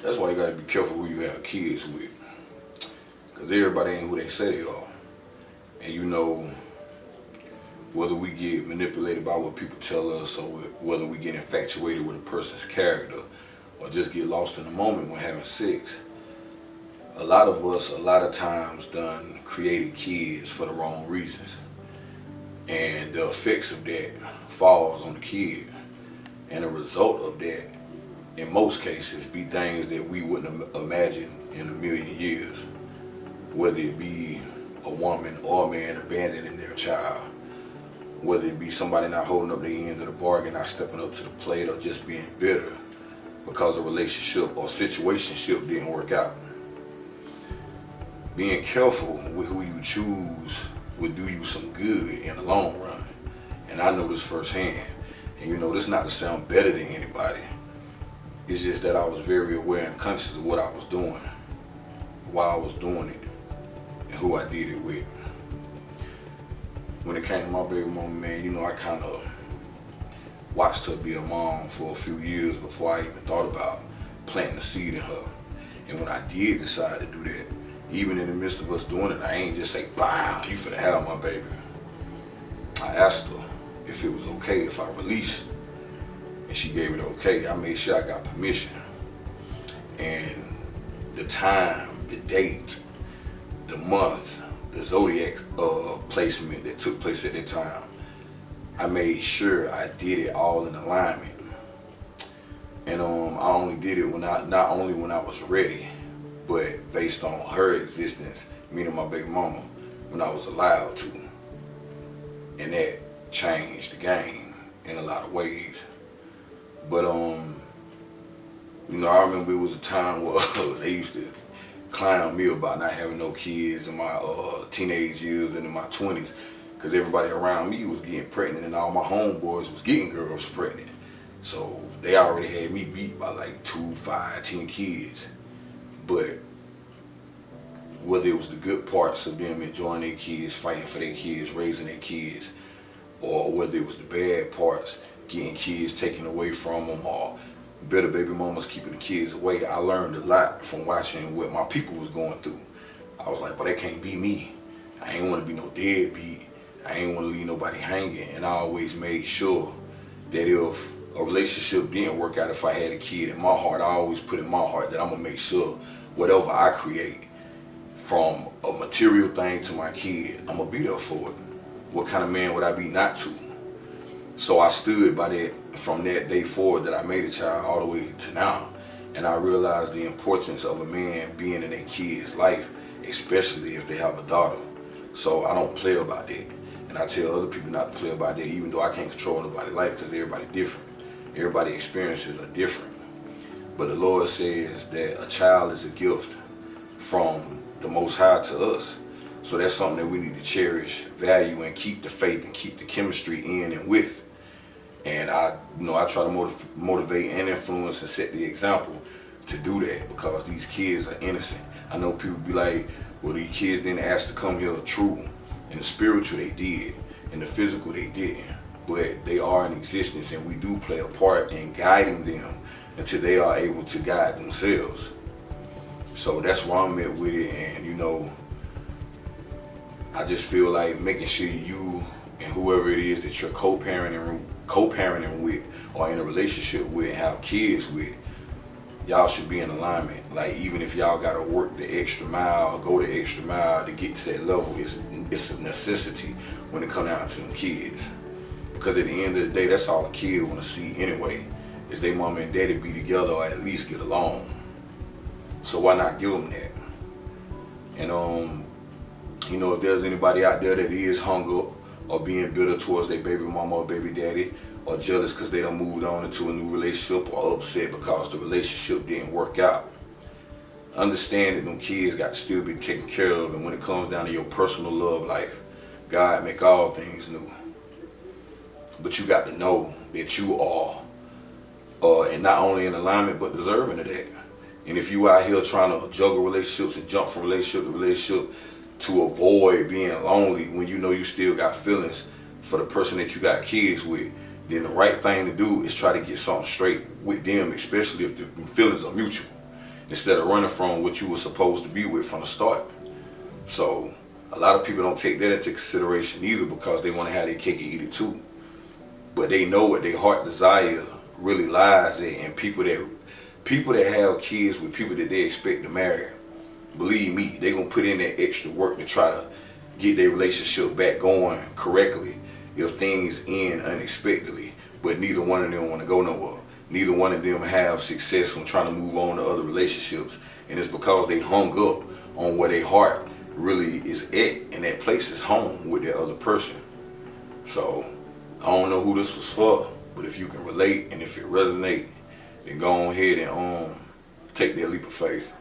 That's why you gotta be careful who you have kids with. Because everybody ain't who they say they are. And you know, whether we get manipulated by what people tell us or whether we get infatuated with a person's character or just get lost in the moment when having sex, a lot of us, a lot of times, done created kids for the wrong reasons. And the effects of that falls on the kid. And the result of that, in most cases, be things that we wouldn't imagine in a million years. Whether it be a woman or a man abandoning their child, whether it be somebody not holding up the end of the bargain, not stepping up to the plate, or just being bitter because a relationship or situationship didn't work out. Being careful with who you choose will do you some good in the long run. And I know this firsthand. And you know, this not to sound better than anybody. It's just that I was very aware and conscious of what I was doing, why I was doing it, and who I did it with. When it came to my baby mama, man, you know, I kind of watched her be a mom for a few years before I even thought about planting a seed in her. And when I did decide to do that, even in the midst of us doing it, I ain't just say, "Bah, you finna have my baby." I asked her if it was okay if I released, and she gave me the okay. I made sure I got permission. And the time, the date, the month, the zodiac placement that took place at that time, I made sure I did it all in alignment. And I only did it not only when I was ready, but based on her existence, meaning my baby mama, when I was allowed to. And that changed the game in a lot of ways. But you know, I remember it was a time where they used to clown me about not having no kids in my teenage years and in my 20s, because everybody around me was getting pregnant and all my homeboys was getting girls pregnant. So they already had me beat by like 2, 5, 10 kids. But whether it was the good parts of them enjoying their kids, fighting for their kids, raising their kids, or whether it was the bad parts, getting kids taken away from them, or better baby mamas keeping the kids away, I learned a lot from watching what my people was going through. I was like, but that can't be me. I ain't want to be no deadbeat. I ain't want to leave nobody hanging. And I always made sure that if a relationship didn't work out, if I had a kid in my heart, I always put in my heart that I'm going to make sure whatever I create, from a material thing to my kid, I'm going to be there for it. What kind of man would I be not to? So I stood by that from that day forward that I made a child all the way to now. And I realized the importance of a man being in a kid's life, especially if they have a daughter. So I don't play about that. And I tell other people not to play about that, even though I can't control nobody's life, because everybody's different. Everybody's experiences are different. But the Lord says that a child is a gift from the Most High to us. So that's something that we need to cherish, value, and keep the faith and keep the chemistry in and with. And I try to motivate and influence and set the example to do that, because these kids are innocent. I know people be like, well, these kids didn't ask to come here. True. In the spiritual they did, in the physical they didn't. But they are in existence, and we do play a part in guiding them until they are able to guide themselves. So that's where I'm at with it. And you know, I just feel like making sure you and whoever it is that you're co-parenting with or in a relationship with and have kids with, y'all should be in alignment. Like, even if y'all gotta work the extra mile, go the extra mile to get to that level, it's a necessity when it comes down to them kids. Because at the end of the day, that's all a kid wanna see anyway, is they mama and daddy be together or at least get along. So why not give them that? And you know, if there's anybody out there that is hung up or being bitter towards their baby mama or baby daddy, or jealous because they done moved on into a new relationship, or upset because the relationship didn't work out, understand that them kids got to still be taken care of. And when it comes down to your personal love life, God make all things new. But you got to know that you are, and not only in alignment, but deserving of that. And if you out here trying to juggle relationships and jump from relationship to relationship to avoid being lonely when you know you still got feelings for the person that you got kids with, then the right thing to do is try to get something straight with them, especially if the feelings are mutual. instead of running from what you were supposed to be with from the start. So a lot of people don't take that into consideration either, because they want to have their cake and eat it too. But they know what their heart desire really lies in, and people that have kids with people that they expect to marry, believe me, they're gonna put in that extra work to try to get their relationship back going correctly if things end unexpectedly. But neither one of them want to go nowhere. Neither one of them have success when trying to move on to other relationships, and it's because they hung up on where their heart really is at, and that place is home with that other person. So I don't know who this was for, but if you can relate and if it resonates, then go on ahead and take that leap of faith.